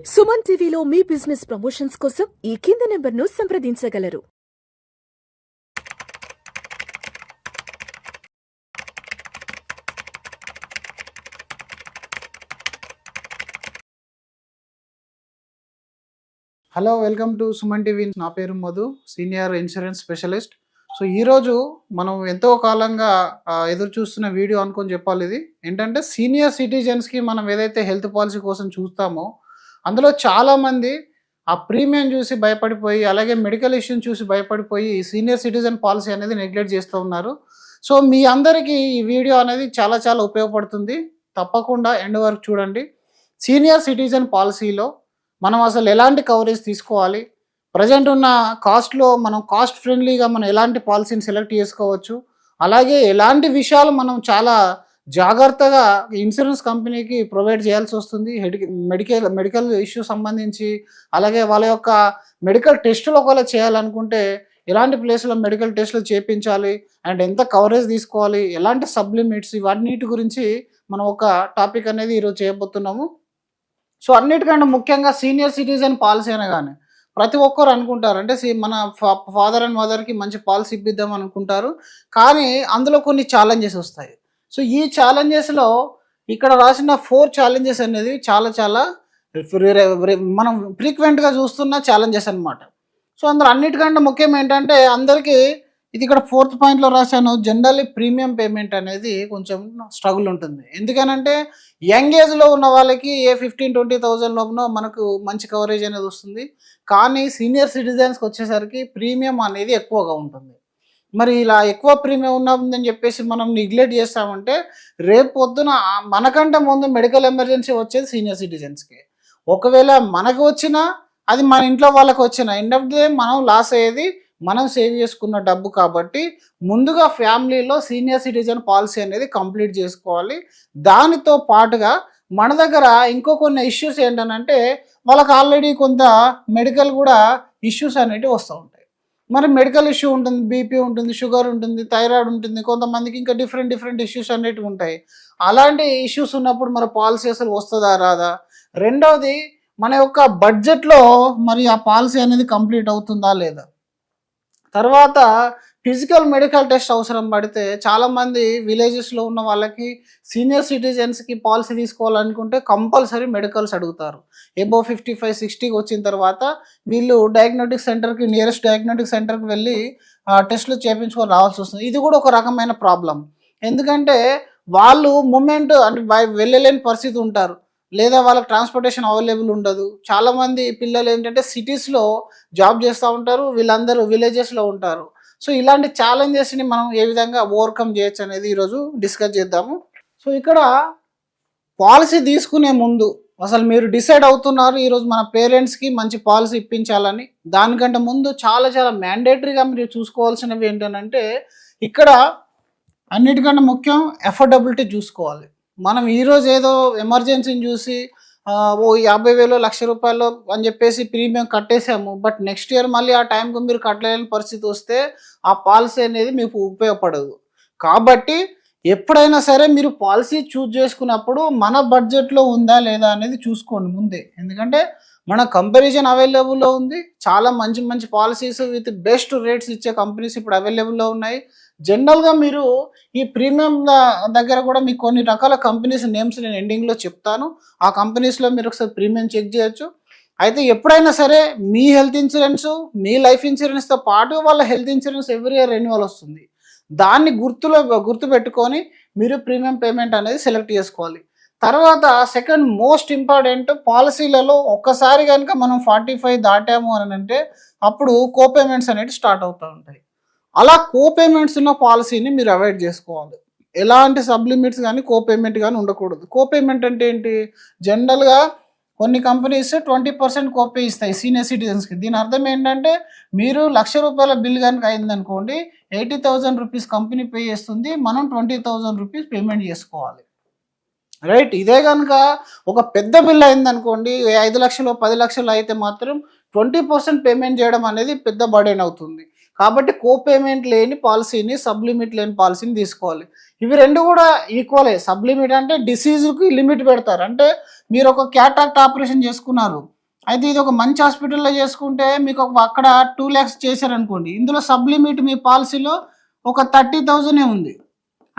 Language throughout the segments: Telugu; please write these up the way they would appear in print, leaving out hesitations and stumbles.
సుమన్ టీవీలో మీ బిజినెస్ ప్రమోషన్స్ కోసం ఈ కింది నెంబర్ను సంప్రదించగలరు. Hello, welcome to Suman TV. నా పేరు Madhu, senior insurance specialist. So ఈరోజు మనం ఎంతో కాలంగా ఎదురు చూస్తున్న వీడియో అనుకొని చెప్పాలి. ఇది ఏంటంటే సీనియర్ సిటిజన్స్కి మనం ఏదైతే హెల్త్ పాలసీ కోసం చూస్తామో అందులో చాలామంది ఆ ప్రీమియం చూసి భయపడిపోయి, అలాగే మెడికల్ ఇష్యూని చూసి భయపడిపోయి సీనియర్ సిటిజన్ పాలసీ అనేది నెగ్లెక్ట్ చేస్తూ ఉన్నారు. సో మీ అందరికీ ఈ వీడియో అనేది చాలా చాలా ఉపయోగపడుతుంది. తప్పకుండా ఎండ్ వరకు చూడండి. సీనియర్ సిటిజన్ పాలసీలో మనం అసలు ఎలాంటి కవరేజ్ తీసుకోవాలి, ప్రజెంట్ ఉన్న కాస్ట్లో మనం కాస్ట్ ఫ్రెండ్లీగా మనం ఎలాంటి పాలసీని సెలెక్ట్ చేసుకోవచ్చు, అలాగే ఎలాంటి విషయాలు మనం చాలా జాగ్రత్తగా ఇన్సూరెన్స్ కంపెనీకి ప్రొవైడ్ చేయాల్సి వస్తుంది మెడికల్ ఇష్యూ సంబంధించి, అలాగే వాళ్ళ యొక్క మెడికల్ టెస్టులు ఒకవేళ చేయాలనుకుంటే ఎలాంటి ప్లేస్లో మెడికల్ టెస్టులు చేయించాలి అండ్ ఎంత కవరేజ్ తీసుకోవాలి, ఎలాంటి సబ్లిమిట్స్, ఇవన్నిటి గురించి మనం ఒక టాపిక్ అనేది ఈరోజు చేయబోతున్నాము. సో అన్నిటికంటే ముఖ్యంగా సీనియర్ సిటిజన్ పాలసీ అనగానే ప్రతి ఒక్కరు అనుకుంటారు అంటే మన ఫాదర్ అండ్ మదర్కి మంచి పాలసీ ఇప్పిద్దాం అనుకుంటారు, కానీ అందులో కొన్ని ఛాలెంజెస్ వస్తాయి. సో ఈ ఛాలెంజెస్లో ఇక్కడ రాసిన 4 ఛాలెంజెస్ అనేది చాలా చాలా మనం ఫ్రీక్వెంట్గా చూస్తున్న ఛాలెంజెస్ అనమాట. సో అందులో అన్నిటికంటే ముఖ్యం ఏంటంటే అందరికీ ఇది ఇక్కడ 4th పాయింట్లో రాశాను, జనరల్లీ ప్రీమియం పేమెంట్ అనేది కొంచెం స్ట్రగుల్ ఉంటుంది. ఎందుకనంటే యంగ్ ఏజ్లో ఉన్న వాళ్ళకి 15-20,000 లోపున మనకు మంచి కవరేజ్ అనేది వస్తుంది, కానీ సీనియర్ సిటిజన్స్కి వచ్చేసరికి ప్రీమియం అనేది ఎక్కువగా ఉంటుంది. మరి ఇలా ఎక్కువ ప్రీమియం ఉన్నదని చెప్పేసి మనం నెగ్లెక్ట్ చేస్తామంటే రేపు పొద్దున మనకంటే ముందు మెడికల్ ఎమర్జెన్సీ వచ్చేది సీనియర్ సిటిజన్స్కి. ఒకవేళ మనకు వచ్చినా అది మన ఇంట్లో వాళ్ళకి వచ్చిన ఎండ్ ఆఫ్ ది డే మనం లాస్ అయ్యేది మనం సేవ్ చేసుకున్న డబ్బు. కాబట్టి ముందుగా ఫ్యామిలీలో సీనియర్ సిటిజన్ పాలసీ అనేది కంప్లీట్ చేసుకోవాలి. దానితో పాటుగా మన దగ్గర ఇంకో కొన్ని ఇష్యూస్ ఏంటనంటే వాళ్ళకి ఆల్రెడీ కొంత మెడికల్ కూడా ఇష్యూస్ అనేవి వస్తూ ఉంటాయి. మరి మెడికల్ ఇష్యూ ఉంటుంది, బీపీ ఉంటుంది, షుగర్ ఉంటుంది, థైరాయిడ్ ఉంటుంది, కొంతమందికి ఇంకా డిఫరెంట్ ఇష్యూస్ అనేటివి ఉంటాయి. అలాంటి ఇష్యూస్ ఉన్నప్పుడు మన పాలసీ అసలు వస్తుందా రాదా, రెండవది మన యొక్క బడ్జెట్లో మరి ఆ పాలసీ అనేది కంప్లీట్ అవుతుందా లేదా, తర్వాత ఫిజికల్ మెడికల్ టెస్ట్ అవసరం పడితే చాలామంది విలేజెస్లో ఉన్న వాళ్ళకి సీనియర్ సిటిజన్స్కి పాలసీ తీసుకోవాలనుకుంటే కంపల్సరీ మెడికల్స్ అడుగుతారు. అబోవ్ 55-60 వచ్చిన తర్వాత వీళ్ళు డయాగ్నోటిక్ సెంటర్కి, నియరెస్ట్ డయాగ్నోటిక్ సెంటర్కి వెళ్ళి టెస్టులు చేయించుకొని రావాల్సి వస్తుంది. ఇది కూడా ఒక రకమైన ప్రాబ్లం. ఎందుకంటే వాళ్ళు మూమెంట్ అంటే వెళ్ళలేని పరిస్థితి ఉంటారు, లేదా వాళ్ళకి ట్రాన్స్పోర్టేషన్ అవైలబుల్ ఉండదు. చాలామంది పిల్లలు ఏంటంటే సిటీస్లో జాబ్ చేస్తూ ఉంటారు, వీళ్ళందరూ విలేజెస్లో ఉంటారు. సో ఇలాంటి ఛాలెంజెస్ని మనం ఏ విధంగా ఓవర్కమ్ చేయొచ్చు అనేది ఈరోజు డిస్కస్ చేద్దాము. సో ఇక్కడ పాలసీ తీసుకునే ముందు అసలు మీరు డిసైడ్ అవుతున్నారు ఈరోజు మన పేరెంట్స్కి మంచి పాలసీ ఇప్పించాలని, దానికంటే ముందు చాలా చాలా మ్యాండేటరీగా మీరు చూసుకోవాల్సినవి ఏంటంటే ఇక్కడ అన్నిటికంటే ముఖ్యం అఫోర్డబిలిటీ చూసుకోవాలి. మనం ఈరోజు ఏదో ఎమర్జెన్సీని చూసి ఓ 50,000 1,00,000 అని చెప్పేసి ప్రీమియం కట్టేసాము, బట్ నెక్స్ట్ ఇయర్ మళ్ళీ ఆ టైంకు మీరు కట్టలేని పరిస్థితి వస్తే ఆ పాలసీ అనేది మీకు ఉపయోగపడదు. కాబట్టి ఎప్పుడైనా సరే మీరు పాలసీ చూజ్ చేసుకున్నప్పుడు మన బడ్జెట్లో ఉందా లేదా అనేది చూసుకోండి ముందే. ఎందుకంటే మన కంపారిజన్ అవైలబుల్లో ఉంది, చాలా మంచి పాలసీస్ విత్ బెస్ట్ రేట్స్ ఇచ్చే కంపెనీస్ ఇప్పుడు అవైలబుల్లో ఉన్నాయి. జనరల్గా మీరు ఈ ప్రీమియం దగ్గర కూడా మీకు కొన్ని రకాల కంపెనీస్ నేమ్స్ నేను ఎండింగ్లో చెప్తాను, ఆ కంపెనీస్లో మీరు ఒకసారి ప్రీమియం చెక్ చేయొచ్చు. అయితే ఎప్పుడైనా సరే మీ హెల్త్ ఇన్సూరెన్స్, మీ లైఫ్ ఇన్సూరెన్స్తో పాటు వాళ్ళ health insurance every year renewal వస్తుంది. దాన్ని గుర్తుపెట్టుకొని మీరు ప్రీమియం పేమెంట్ అనేది సెలెక్ట్ చేసుకోవాలి. తర్వాత సెకండ్ మోస్ట్ ఇంపార్టెంట్, పాలసీలలో ఒక్కసారి కనుక మనం 45 దాటాము అని అంటే అప్పుడు కోపేమెంట్స్ అనేవి స్టార్ట్ అవుతూ ఉంటాయి. అలా కోపేమెంట్స్ ఉన్న పాలసీని మీరు అవాయిడ్ చేసుకోవాలి. ఎలాంటి సబ్లిమిట్స్ కానీ కోపేమెంట్ కానీ ఉండకూడదు. కోపేమెంట్ అంటే ఏంటి, జనరల్గా కొన్ని కంపెనీస్ 20% కోపే ఇస్తాయి సీనియర్ సిటిజన్స్కి. దీని అర్థం ఏంటంటే మీరు ₹1,00,000 బిల్ కనుక అయిందనుకోండి, 80,000 రూపీస్ కంపెనీ పే చేస్తుంది, మనం 20,000 రూపీస్ పేమెంట్ చేసుకోవాలి. రైట్. ఇదే కనుక ఒక పెద్ద బిల్ అయిందనుకోండి, 5 లక్షలు 10 లక్షలు అయితే మాత్రం 20% పేమెంట్ చేయడం అనేది పెద్ద బర్డెన్ అవుతుంది. కాబట్టి కోపేమెంట్ లేని పాలసీని, సబ్లిమిట్ లేని పాలసీని తీసుకోవాలి. ఇవి రెండు కూడా ఈక్వలే. సబ్లిమిట్ అంటే డిసీజ్కి లిమిట్ పెడతారు. అంటే మీరు ఒక క్యాట్రాక్ట్ ఆపరేషన్ చేసుకున్నారు, అయితే ఇది ఒక మంచి హాస్పిటల్లో చేసుకుంటే మీకు అక్కడ 2 lakhs చేశారనుకోండి, ఇందులో సబ్లిమిట్ మీ పాలసీలో ఒక 30,000 ఉంది.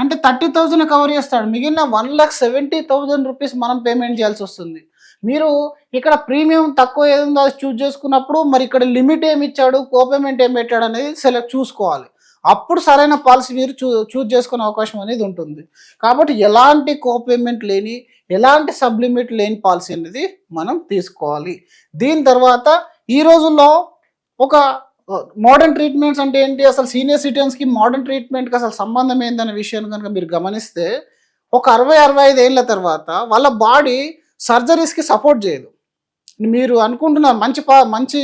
అంటే 30,000 కవర్ చేస్తాడు, మిగిలిన 1,70,000 రూపీస్ మనం పేమెంట్ చేయాల్సి వస్తుంది. మీరు ఇక్కడ ప్రీమియం తక్కువ ఏదో అది చూస్ చేసుకున్నప్పుడు మరి ఇక్కడ లిమిట్ ఏమి ఇచ్చాడు, కోపేమెంట్ ఏమి పెట్టాడు అనేది చూసుకోవాలి. అప్పుడు సరైన పాలసీ మీరు చూస్ చేసుకునే అవకాశం అనేది ఉంటుంది. కాబట్టి ఎలాంటి కోపేమెంట్ లేని, ఎలాంటి సబ్లిమిట్ లేని పాలసీ అనేది మనం తీసుకోవాలి. దీని తర్వాత ఈ రోజుల్లో ఒక మోడర్న్ ట్రీట్మెంట్స్ అంటే ఏంటి, అసలు సీనియర్ సిటిజన్స్కి మోడర్న్ ట్రీట్మెంట్కి అసలు సంబంధం ఏందనే విషయాన్ని కనుక మీరు గమనిస్తే, ఒక 60-65 ఏళ్ళ తర్వాత వాళ్ళ బాడీ సర్జరీస్కి సపోర్ట్ చేయదు. మీరు అనుకుంటున్నారు మంచి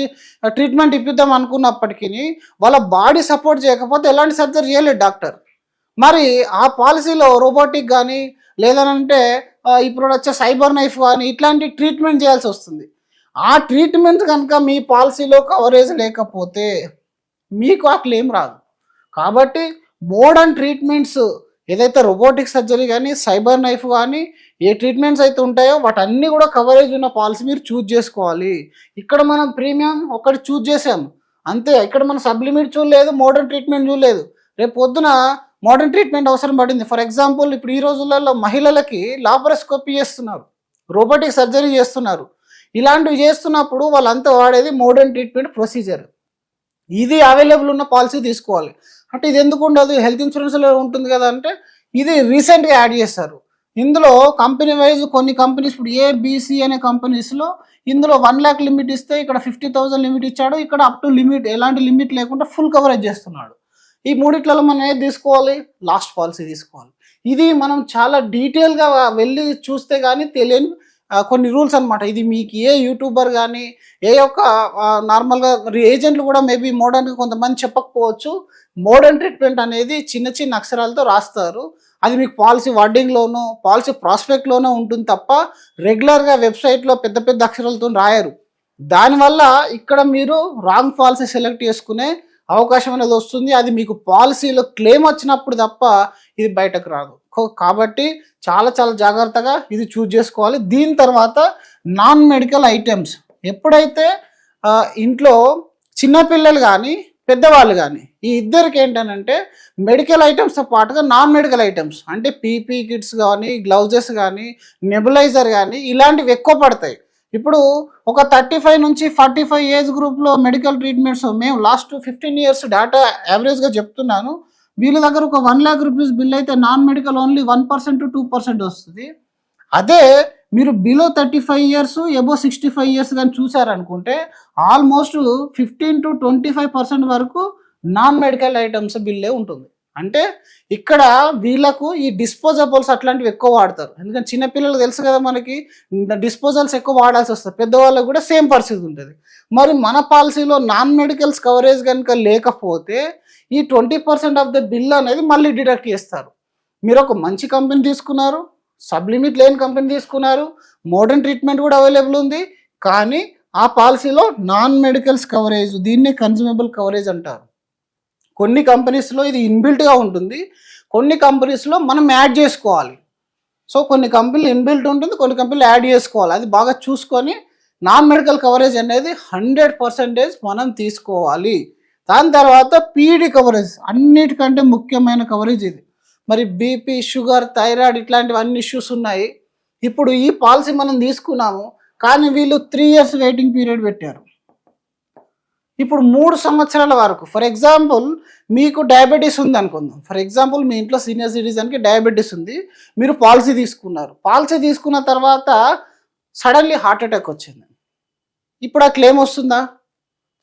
ట్రీట్మెంట్ ఇప్పిద్దాం అనుకున్నప్పటికీ వాళ్ళ బాడీ సపోర్ట్ చేయకపోతే ఎలాంటి సర్జరీ చేయలేదు డాక్టర్. మరి ఆ పాలసీలో రోబోటిక్ కానీ లేదనంటే ఇప్పుడు వచ్చే సైబర్ నైఫ్ కానీ ఇట్లాంటి ట్రీట్మెంట్ చేయాల్సి వస్తుంది. ఆ ట్రీట్మెంట్ కనుక మీ పాలసీలో కవరేజ్ లేకపోతే మీకు ఆ క్లెయిమ్ రాదు. కాబట్టి మోడర్న్ ట్రీట్మెంట్స్ ఏదైతే రోబోటిక్ సర్జరీ కానీ, సైబర్ నైఫ్ కానీ, ఏ ట్రీట్మెంట్స్ అయితే ఉంటాయో వాటన్నీ కూడా కవరేజ్ ఉన్న పాలసీ మీరు చూజ్ చేసుకోవాలి. ఇక్కడ మనం ప్రీమియం ఒకటి చూజ్ చేసాం అంతే, ఇక్కడ మనం సబ్లిమిట్ చూడలేదు, మోడర్న్ ట్రీట్మెంట్ చూడలేదు. రేపు పొద్దున మోడర్న్ ట్రీట్మెంట్ అవసరం పడింది. ఫర్ ఎగ్జాంపుల్ ఇప్పుడు ఈ రోజులలో మహిళలకి లాపరోస్కోపీ చేస్తున్నారు, రోబోటిక్ సర్జరీ చేస్తున్నారు. ఇలాంటివి చేస్తున్నప్పుడు వాళ్ళంతా వాడేది మోడర్న్ ట్రీట్మెంట్ ప్రొసీజర్. ఇది అవైలబుల్ ఉన్న పాలసీ తీసుకోవాలి. అంటే ఇది ఎందుకు ఉండదు, హెల్త్ ఇన్సూరెన్స్లో ఉంటుంది కదా అంటే, ఇది రీసెంట్గా యాడ్ చేస్తారు. ఇందులో కంపెనీ వైజ్ కొన్ని కంపెనీస్, ఇప్పుడు ఏబిసి అనే కంపెనీస్లో ఇందులో 1 lakh లిమిట్ ఇస్తే ఇక్కడ 50,000 లిమిట్ ఇచ్చాడు, ఇక్కడ అప్ టు లిమిట్ ఎలాంటి లిమిట్ లేకుండా ఫుల్ కవరేజ్ చేస్తున్నాడు. ఈ మూడిట్లలో మనం ఏది తీసుకోవాలి, లాస్ట్ పాలసీ తీసుకోవాలి. ఇది మనం చాలా డీటెయిల్గా వెళ్ళి చూస్తే కానీ తెలియని కొన్ని రూల్స్ అనమాట. ఇది మీకు ఏ యూట్యూబర్ కానీ ఏ యొక్క నార్మల్గా ఏజెంట్లు కూడా మేబీ మోడర్న్గా కొంతమంది చెప్పకపోవచ్చు. మోడర్న్ ట్రీట్మెంట్ అనేది చిన్న చిన్న అక్షరాలతో రాస్తారు, అది మీకు పాలసీ వర్డింగ్లోనూ పాలసీ ప్రాస్పెక్ట్లోనూ ఉంటుంది తప్ప రెగ్యులర్గా వెబ్సైట్లో పెద్ద పెద్ద అక్షరాలతో రాయరు. దానివల్ల ఇక్కడ మీరు రాంగ్ పాలసీ సెలెక్ట్ చేసుకునే అవకాశం అనేది వస్తుంది. అది మీకు పాలసీలో క్లెయిమ్ వచ్చినప్పుడు తప్ప ఇది బయటకు రాదు. కాబట్టి చాలా చాలా జాగ్రత్తగా ఇది చూజ్ చేసుకోవాలి. దీని తర్వాత నాన్ మెడికల్ ఐటమ్స్, ఎప్పుడైతే ఇంట్లో చిన్నపిల్లలు కానీ పెద్దవాళ్ళు కానీ ఈ ఇద్దరికి ఏంటనంటే మెడికల్ ఐటమ్స్తో పాటుగా నాన్ మెడికల్ ఐటమ్స్ అంటే పీపీ కిట్స్ కానీ, గ్లౌజెస్ కానీ, నెబులైజర్ కానీ ఇలాంటివి ఎక్కువ పడతాయి. ఇప్పుడు ఒక 35 నుంచి 45 ఏజ్ గ్రూప్లో మెడికల్ ట్రీట్మెంట్స్ మేము లాస్ట్ 15 years డేటా యావరేజ్గా చెప్తున్నాను. వీళ్ళ దగ్గర ఒక 1 lakh రూపీస్ బిల్ అయితే నాన్ మెడికల్ ఓన్లీ 1% to 2% వస్తుంది. అదే మీరు బిలో 35 years ఎబో 65 years కానీ చూసారనుకుంటే ఆల్మోస్ట్ 15 to 25% వరకు నాన్ మెడికల్ ఐటమ్స్ బిల్లే ఉంటుంది. అంటే ఇక్కడ వీళ్ళకు ఈ డిస్పోజబుల్స్ అట్లాంటివి ఎక్కువ వాడతారు. ఎందుకంటే చిన్నపిల్లలకు తెలుసు కదా, మనకి డిస్పోజల్స్ ఎక్కువ వాడాల్సి వస్తుంది, పెద్దవాళ్ళకు కూడా సేమ్ పరిస్థితి ఉంటుంది. మరి మన పాలసీలో నాన్ మెడికల్స్ కవరేజ్ కనుక లేకపోతే ఈ 20% ఆఫ్ ద బిల్ అనేది మళ్ళీ డిడక్ట్ చేస్తారు. మీరు ఒక మంచి కంపెనీ తీసుకున్నారు, సబ్లిమిట్ లేని కంపెనీ తీసుకున్నారు, మోడర్న్ ట్రీట్మెంట్ కూడా అవైలబుల్ ఉంది, కానీ ఆ పాలసీలో నాన్ మెడికల్స్ కవరేజ్, దీన్నే కన్జ్యూమబుల్ కవరేజ్ అంటారు. కొన్ని కంపెనీస్లో ఇది ఇన్బిల్ట్గా ఉంటుంది, కొన్ని కంపెనీస్లో మనం యాడ్ చేసుకోవాలి. సో కొన్ని కంపెనీలు ఇన్బిల్ట్ ఉంటుంది, కొన్ని కంపెనీలు యాడ్ చేసుకోవాలి. అది బాగా చూసుకొని నాన్ మెడికల్ కవరేజ్ అనేది 100% మనం తీసుకోవాలి. దాని తర్వాత పీడీ కవరేజ్, అన్నిటికంటే ముఖ్యమైన కవరేజ్ ఇది. మరి బీపీ, షుగర్, థైరాయిడ్ ఇట్లాంటివి అన్ని ఇష్యూస్ ఉన్నాయి. ఇప్పుడు ఈ పాలసీ మనం తీసుకున్నాము, కానీ వీళ్ళు 3 years వెయిటింగ్ పీరియడ్ పెట్టారు. ఇప్పుడు 3 సంవత్సరాల వరకు, ఫర్ ఎగ్జాంపుల్ మీకు డయాబెటీస్ ఉంది అనుకుందాం. ఫర్ ఎగ్జాంపుల్ మీ ఇంట్లో సీనియర్ సిటిజన్కి డయాబెటీస్ ఉంది, మీరు పాలసీ తీసుకున్నారు. పాలసీ తీసుకున్న తర్వాత సడన్లీ హార్ట్ అటాక్ వచ్చింది. ఇప్పుడు ఆ క్లెయిమ్ వస్తుందా?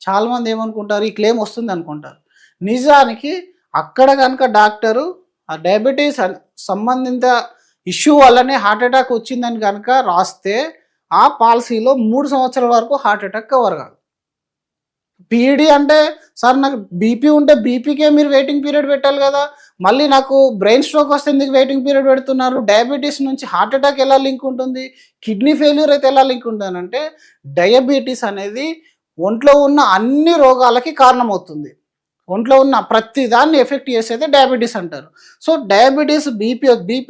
చాలామంది ఏమనుకుంటారు, ఈ క్లెయిమ్ వస్తుంది అనుకుంటారు. నిజానికి అక్కడ కనుక డాక్టరు ఆ డయాబెటీస్ సంబంధిత ఇష్యూ వల్లనే హార్ట్ అటాక్ వచ్చిందని కనుక రాస్తే ఆ పాలసీలో 3 సంవత్సరాల వరకు హార్ట్ అటాక్ కవర్ కాదు. పీఈడీ అంటే సార్ నాకు బీపీ ఉంటే బీపీకే మీరు వెయిటింగ్ పీరియడ్ పెట్టాలి కదా, మళ్ళీ నాకు బ్రెయిన్ స్ట్రోక్ వస్తే ఎందుకు వెయిటింగ్ పీరియడ్ పెడుతున్నారు, డయాబెటీస్ నుంచి హార్ట్ అటాక్ ఎలా లింక్ ఉంటుంది, కిడ్నీ ఫెయిల్యూర్ అయితే ఎలా లింక్ ఉంటుంది అంటే డయాబెటీస్ అనేది ఒంట్లో ఉన్న అన్ని రోగాలకి కారణమవుతుంది. ఒంట్లో ఉన్న ప్రతి దాన్ని ఎఫెక్ట్ చేసేది డయాబెటీస్ అంటారు. సో డయాబెటీస్ బీపీ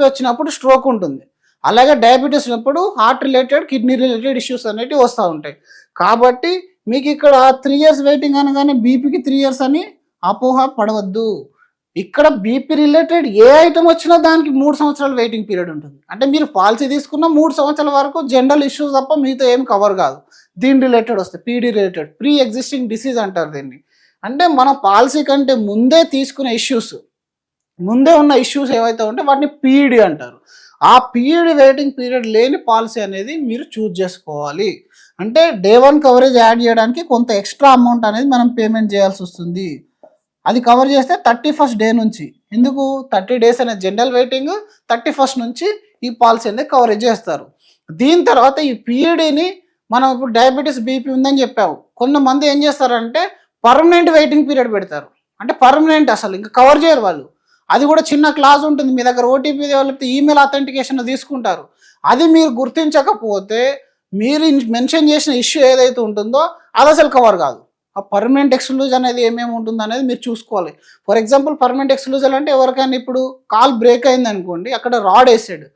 వచ్చినప్పుడు స్ట్రోక్ ఉంటుంది. అలాగే డయాబెటీస్ ఉన్నప్పుడు heart related kidney related issues అనేవి వస్తూ ఉంటాయి. కాబట్టి మీకు ఇక్కడ 3 years వెయిటింగ్ అనగానే బీపీకి 3 years అని అపోహ పడవద్దు. ఇక్కడ బీపీ రిలేటెడ్ ఏ ఐటమ్ వచ్చినా దానికి 3 సంవత్సరాల వెయిటింగ్ పీరియడ్ ఉంటుంది. అంటే మీరు పాలసీ తీసుకున్న 3 సంవత్సరాల వరకు జనరల్ ఇష్యూస్ తప్ప మీతో ఏం కవర్ కాదు. దీని రిలేటెడ్ వస్తే PD related pre existing disease అంటారు దీన్ని. అంటే మన పాలసీ కంటే ముందే తీసుకునే ఇష్యూస్, ముందే ఉన్న ఇష్యూస్ ఏవైతే ఉంటే వాటిని పీడీ అంటారు. ఆ పీడీ వెయిటింగ్ పీరియడ్ లేని పాలసీ అనేది మీరు చూజ్ చేసుకోవాలి. అంటే డే 1 కవరేజ్ యాడ్ చేయడానికి కొంత ఎక్స్ట్రా అమౌంట్ అనేది మనం పేమెంట్ చేయాల్సి వస్తుంది. అది కవర్ చేస్తే 31st డే నుంచి, ఎందుకు 30 days అనే జనరల్ వెయిటింగ్ 31st నుంచి ఈ పాలసీ అనేది కవరేజ్ చేస్తారు. దీని తర్వాత ఈ పీఈడీని మనం ఇప్పుడు డయాబెటీస్ బీపీ ఉందని చెప్పాము, కొంతమంది ఏం చేస్తారంటే పర్మనెంట్ వెయిటింగ్ పీరియడ్ పెడతారు. అంటే పర్మనెంట్ అసలు ఇంకా కవర్ చేయరు వాళ్ళు. అది కూడా చిన్న క్లాజ్ ఉంటుంది, మీ దగ్గర ఓటీపీ లేకపోతే ఈమెయిల్ అథెంటికేషన్ తీసుకుంటారు. అది మీరు గుర్తించకపోతే మీరు మెన్షన్ చేసిన ఇష్యూ ఏదైతే ఉంటుందో అది అసలు కవర్ కాదు. ఆ పర్మనెంట్ ఎక్స్క్లూజన్ అనేది ఏమేమి ఉంటుంది అనేది మీరు చూసుకోవాలి. ఫర్ ఎగ్జాంపుల్ పర్మనెంట్ ఎక్స్క్లూజన్ అంటే ఎవరికైనా ఇప్పుడు కాల్ బ్రేక్ అయింది అనుకోండి, అక్కడ రాడ్ వేసాడు,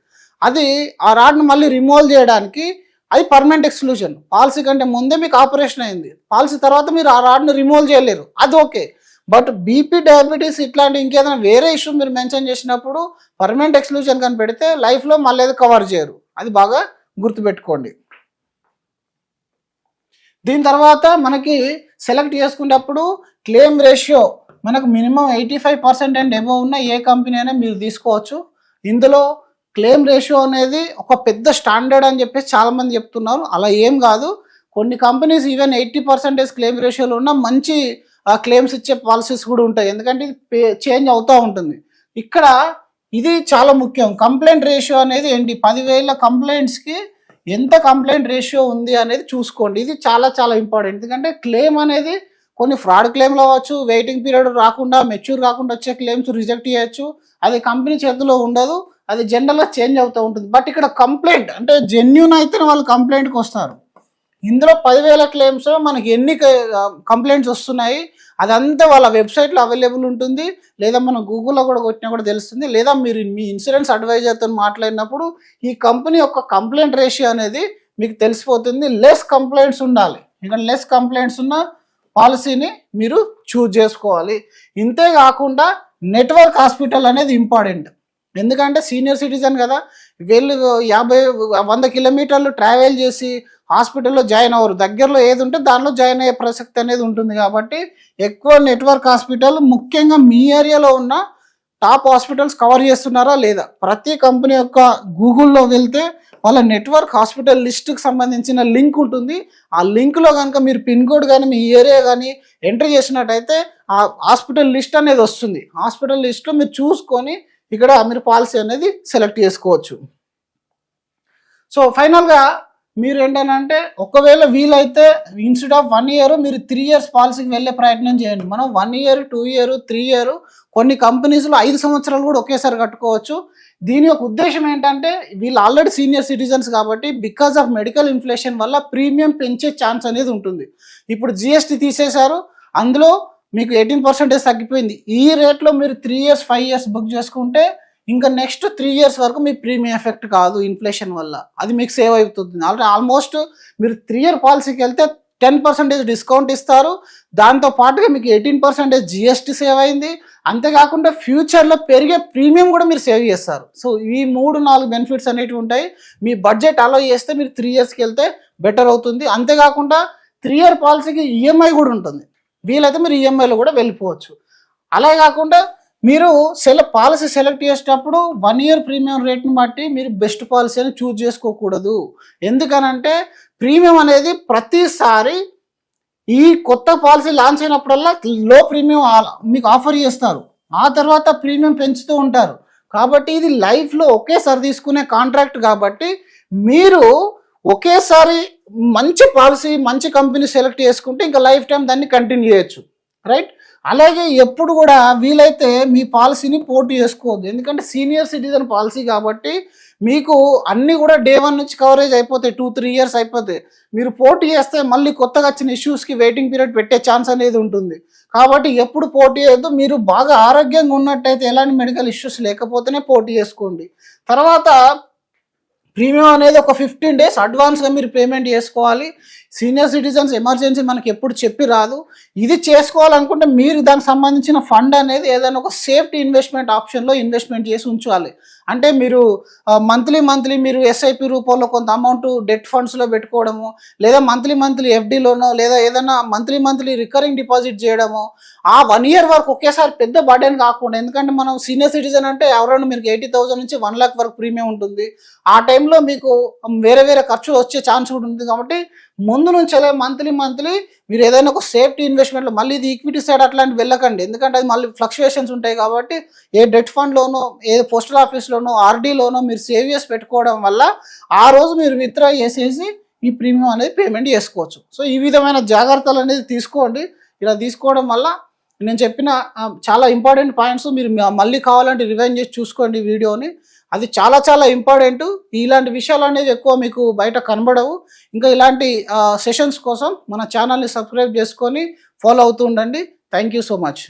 అది ఆ రాడ్ను మళ్ళీ రిమూవ్ చేయడానికి అది పర్మనెంట్ ఎక్స్క్లూజన్. పాలసీ కంటే ముందే మీకు ఆపరేషన్ అయింది, పాలసీ తర్వాత మీరు ఆ రాడ్ను రిమూవ్ చేయలేరు, అది ఓకే. బట్ బీపీ డయాబెటీస్ ఇట్లాంటి ఇంకేదైనా వేరే ఇష్యూ మీరు మెన్షన్ చేసినప్పుడు పర్మనెంట్ ఎక్స్క్లూజన్ కానీ పెడితే లైఫ్లో మళ్ళీ అది కవర్ చేయరు, అది బాగా గుర్తుపెట్టుకోండి. దీని తర్వాత మనకి సెలెక్ట్ చేసుకునేటప్పుడు క్లెయిమ్ రేషియో మనకు మినిమం 85% అండ్ అబోవ్ ఉన్న ఏ కంపెనీ అయినా మీరు తీసుకోవచ్చు. ఇందులో క్లెయిమ్ రేషియో అనేది ఒక పెద్ద స్టాండర్డ్ అని చెప్పేసి చాలామంది చెప్తున్నారు, అలా ఏం కాదు. కొన్ని కంపెనీస్ ఈవెన్ 80% క్లెయిమ్ రేషియోలో ఉన్న మంచి క్లెయిమ్స్ ఇచ్చే పాలసీస్ కూడా ఉంటాయి, ఎందుకంటే ఇది చేంజ్ అవుతూ ఉంటుంది. ఇక్కడ ఇది చాలా ముఖ్యం. కంప్లైంట్ రేషియో అనేది ఏంటి, 10,000 కంప్లైంట్స్కి ఎంత కంప్లైంట్ రేషియో ఉంది అనేది చూసుకోండి. ఇది చాలా చాలా ఇంపార్టెంట్, ఎందుకంటే క్లెయిమ్ అనేది కొన్ని ఫ్రాడ్ క్లెయిమ్లు అవ్వచ్చు, వెయిటింగ్ పీరియడ్ రాకుండా మెచ్యూర్ కాకుండా వచ్చే క్లెయిమ్స్ రిజెక్ట్ చేయొచ్చు, అది కంపెనీ చేతిలో ఉండదు, అది జనరల్గా చేంజ్ అవుతూ ఉంటుంది. బట్ ఇక్కడ కంప్లైంట్ అంటే జెన్యూన్ అయితే వాళ్ళు కంప్లైంట్కి వస్తారు. ఇందులో 10,000 క్లెయిమ్స్ మనకి ఎన్ని కంప్లైంట్స్ వస్తున్నాయి అదంతా వాళ్ళ వెబ్సైట్లో అవైలబుల్ ఉంటుంది, లేదా మనం గూగుల్లో కూడా కొట్టినా కూడా తెలుస్తుంది, లేదా మీరు మీ ఇన్సూరెన్స్ అడ్వైజర్తో మాట్లాడినప్పుడు ఈ కంపెనీ యొక్క కంప్లైంట్ రేషియో అనేది మీకు తెలిసిపోతుంది. లెస్ కంప్లైంట్స్ ఉండాలి, ఇక్కడ లెస్ కంప్లైంట్స్ ఉన్న పాలసీని మీరు చూజ్ చేసుకోవాలి. ఇంతే కాకుండా నెట్వర్క్ హాస్పిటల్ అనేది ఇంపార్టెంట్, ఎందుకంటే సీనియర్ సిటిజన్ కదా, వీళ్ళు 50-100 కిలోమీటర్లు ట్రావెల్ చేసి హాస్పిటల్లో జాయిన్ అవ్వరు, దగ్గరలో ఏది ఉంటే దానిలో జాయిన్ అయ్యే ప్రసక్తి అనేది ఉంటుంది. కాబట్టి ఎక్కువ నెట్వర్క్ హాస్పిటల్, ముఖ్యంగా మీ ఏరియాలో ఉన్న టాప్ హాస్పిటల్స్ కవర్ చేస్తున్నారా లేదా, ప్రతి కంపెనీ యొక్క గూగుల్లో వెళ్తే వాళ్ళ నెట్వర్క్ హాస్పిటల్ లిస్టుకి సంబంధించిన లింక్ ఉంటుంది. ఆ లింక్లో కనుక మీరు పిన్ కోడ్ కానీ మీ ఏరియా కానీ ఎంట్రీ చేసినట్టయితే ఆ హాస్పిటల్ లిస్ట్ అనేది వస్తుంది. హాస్పిటల్ లిస్ట్లో మీరు చూసుకొని ఇక్కడ మీరు పాలసీ అనేది సెలెక్ట్ చేసుకోవచ్చు. సో ఫైనల్గా మీరు ఏంటంటే ఒకవేళ వీలైతే ఇన్స్టెడ్ ఆఫ్ 1 year మీరు 3 years పాలసీకి వెళ్ళే ప్రయత్నం చేయండి. మనం 1 year, 2 year, 3 year, కొన్ని కంపెనీస్లో 5 సంవత్సరాలు కూడా ఒకేసారి కట్టుకోవచ్చు. దీని యొక్క ఉద్దేశం ఏంటంటే వీళ్ళు ఆల్రెడీ సీనియర్ సిటిజన్స్ కాబట్టి బికాస్ ఆఫ్ మెడికల్ ఇన్ఫ్లేషన్ వల్ల ప్రీమియం పెంచే ఛాన్స్ అనేది ఉంటుంది. ఇప్పుడు జిఎస్టీ తీసేశారు, అందులో మీకు 18% తగ్గిపోయింది. ఈ రేట్లో మీరు 3 years, 5 years బుక్ చేసుకుంటే ఇంకా నెక్స్ట్ 3 years వరకు మీ ప్రీమియం ఎఫెక్ట్ కాదు ఇన్ఫ్లేషన్ వల్ల, అది మీకు సేవ్ అవుతుంది. ఆల్మోస్ట్ మీరు 3 year పాలసీకి వెళ్తే 10% డిస్కౌంట్ ఇస్తారు, దాంతో పాటుగా మీకు 18% జిఎస్టీ సేవ్ అయింది. అంతేకాకుండా ఫ్యూచర్లో పెరిగే ప్రీమియం కూడా మీరు సేవ్ చేస్తారు. సో ఈ 3-4 బెనిఫిట్స్ అనేవి ఉంటాయి. మీ బడ్జెట్ అలో చేస్తే మీరు 3 yearsకి వెళ్తే బెటర్ అవుతుంది. అంతేకాకుండా 3 year పాలసీకి ఈఎంఐ కూడా ఉంటుంది, వీలైతే మీరు ఈఎంఐలో కూడా వెళ్ళిపోవచ్చు. అలాగే కాకుండా మీరు పాలసీ సెలెక్ట్ చేసేటప్పుడు 1 year ప్రీమియం రేట్ని బట్టి మీరు బెస్ట్ పాలసీ అని చూజ్ చేసుకోకూడదు. ఎందుకనంటే ప్రీమియం అనేది ప్రతిసారి ఈ కొత్త పాలసీ లాంచ్ అయినప్పుడల్లా లో ప్రీమియం మీకు ఆఫర్ చేస్తారు, ఆ తర్వాత ప్రీమియం పెంచుతూ ఉంటారు. కాబట్టి ఇది లైఫ్లో ఒకేసారి తీసుకునే కాంట్రాక్ట్ కాబట్టి మీరు ఒకేసారి మంచి పాలసీ మంచి కంపెనీ సెలెక్ట్ చేసుకుంటే ఇంకా లైఫ్ టైం దాన్ని కంటిన్యూ చేయొచ్చు, రైట్. అలాగే ఎప్పుడు కూడా వీలైతే మీ పాలసీని పోటీ చేసుకోవద్దు, ఎందుకంటే సీనియర్ సిటిజన్ పాలసీ కాబట్టి మీకు అన్నీ కూడా డే 1 నుంచి కవరేజ్ అయిపోతాయి, 2-3 ఇయర్స్ అయిపోతాయి. మీరు పోటీ చేస్తే మళ్ళీ కొత్తగా వచ్చిన ఇష్యూస్కి వెయిటింగ్ పీరియడ్ పెట్టే ఛాన్స్ అనేది ఉంటుంది. కాబట్టి ఎప్పుడు పోటీ చేయొద్దు. మీరు బాగా ఆరోగ్యంగా ఉన్నట్టయితే, ఎలాంటి మెడికల్ ఇష్యూస్ లేకపోతేనే పోటీ చేసుకోండి. తర్వాత ప్రీమియం అనేది ఒక 15 days అడ్వాన్స్గా మీరు పేమెంట్ చేసుకోవాలి. సీనియర్ సిటిజన్స్ ఎమర్జెన్సీ మనకి ఎప్పుడు చెప్పి రాదు. ఇది చేసుకోవాలనుకుంటే మీరు దానికి సంబంధించిన ఫండ్ అనేది ఏదైనా ఒక సేఫ్టీ ఇన్వెస్ట్మెంట్ ఆప్షన్లో ఇన్వెస్ట్మెంట్ చేసి ఉంచాలి. అంటే మీరు మంత్లీ మీరు ఎస్ఐపి రూపంలో కొంత అమౌంట్ డెట్ ఫండ్స్లో పెట్టుకోవడము, లేదా మంత్లీ ఎఫ్డీలోనో, లేదా ఏదైనా మంత్లీ రికరింగ్ డిపాజిట్ చేయడము, ఆ 1 year వరకు ఒకేసారి పెద్ద బర్డెన్ కాకుండా. ఎందుకంటే మనం సీనియర్ సిటిజన్ అంటే ఎవరైనా మీకు 80,000 నుంచి 1 lakh వరకు ప్రీమియం ఉంటుంది. ఆ టైంలో మీకు వేరే ఖర్చులు వచ్చే ఛాన్స్ కూడా ఉంటుంది. కాబట్టి ముందు నుంచే మంత్లీ మీరు ఏదైనా ఒక సేఫ్టీ ఇన్వెస్ట్మెంట్లో, మళ్ళీ ఇది ఈక్విటీ సైడ్ అట్లాంటి వెళ్ళకండి. ఎందుకంటే అది మళ్ళీ ఫ్లక్చువేషన్స్ ఉంటాయి. కాబట్టి ఏ డెట్ ఫండ్లోనో, ఏ పోస్టల్ ఆఫీస్లోనో, ఆర్డీలోనో మీరు సేవ్ చేసి పెట్టుకోవడం వల్ల ఆ రోజు మీరు విత్డ్రా చేసేసి ఈ ప్రీమియం అనేది పేమెంట్ చేసుకోవచ్చు. సో ఈ విధమైన జాగ్రత్తలు అనేది తీసుకోండి. ఇలా తీసుకోవడం వల్ల నేను చెప్పిన చాలా ఇంపార్టెంట్ పాయింట్స్ మీరు మళ్ళీ కావాలంటే రివైండ్ చేసి చూసుకోండి వీడియోని. అది చాలా ఇంపార్టెంట్. ఇలాంటి విషయాలు అనేవి ఎక్కువ మీకు బయట కనబడవు. ఇంకా ఇలాంటి సెషన్స్ కోసం మన ఛానల్ని సబ్స్క్రైబ్ చేసుకొని ఫాలో అవుతూ ఉండండి. Thank you so much.